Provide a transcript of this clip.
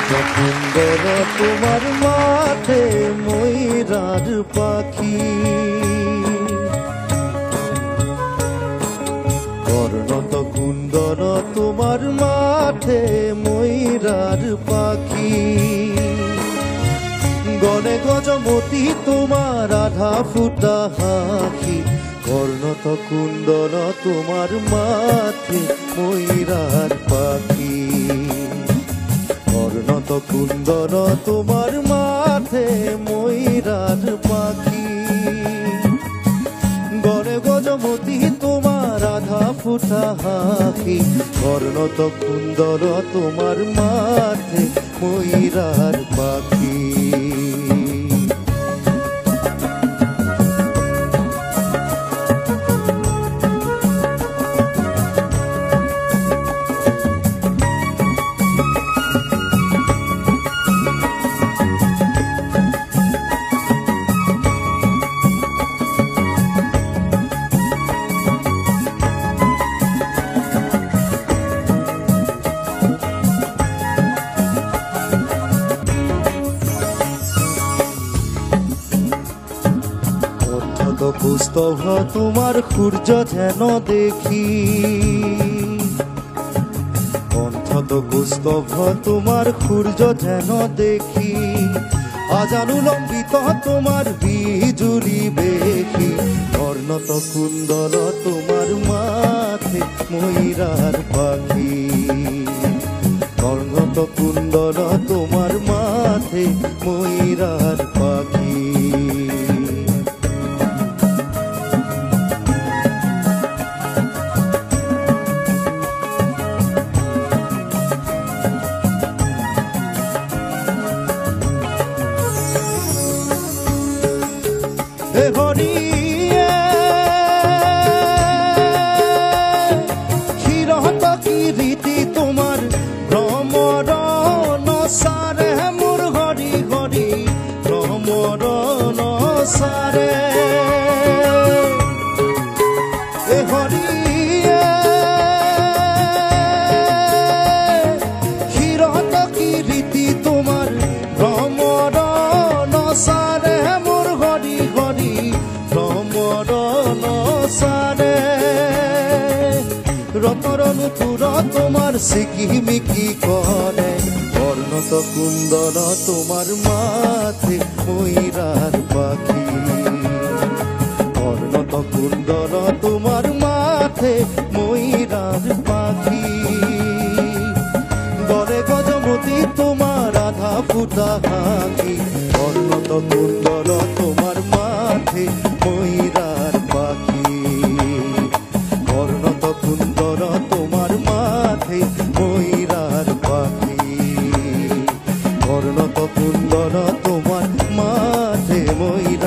সুন্দর তোমার মাঠে ময়ূরার পাখি, বর্ণত কুন্দর তোমার মাঠে ময়ূরার পাখি, গনে গজমতি তোমার আধা ফুটা হাঁকি, বর্ণত কুন্দর তোমার মাঠে ময়ূরার পাখি, বর্ণত কুন্দর তোমার মাঠে ময়ূরার পাখি, গনে গজমতি তোমার আধা ফুটা হাঁকি, বর্ণত কুন্দর তোমার মাঠে ময়ূরার পাখি। পুস্তভ তোমার সূর্য যেন দেখি, অন্তত পুস্তভ তোমার সূর্য যেন দেখি, আজানুলম্বিত তোমার বিজুলি বেখি, বর্ণত কুন্দর তোমার মাঠে ময়ূরার পাখি, বর্ণত কুন্দর তোমার মাঠে ময়ূরার পাখি। ক্ষীরত কি রীতি তোমার ভ্রমর নসারে, মোর হরি হরি ভ্রমর নসারে, হরি ক্ষীরত কি রীতি তোমার ভ্রমর নসারে, মোর হরি হরি ভ্রমর নসারে, রতরনুপুর তোমার সিকিমিকি করে, বর্ণত কুন্দর তোমার মাঠে ময়ূরার পাখি, বর্ণত কুন্দর তোমার মাঠে ময়ূরার পাখি, গরে গজমতি তোমার আধা ফুটা হাঁকি, বর্ণত কুন্দর তোমার মাঠে ময়ূরার পাখি, বর্ণত কুন্দর তোমার মাঠে ময়ূরার পাখি, বর্ণত কুন্দর তোমার মাঠে ময়ূর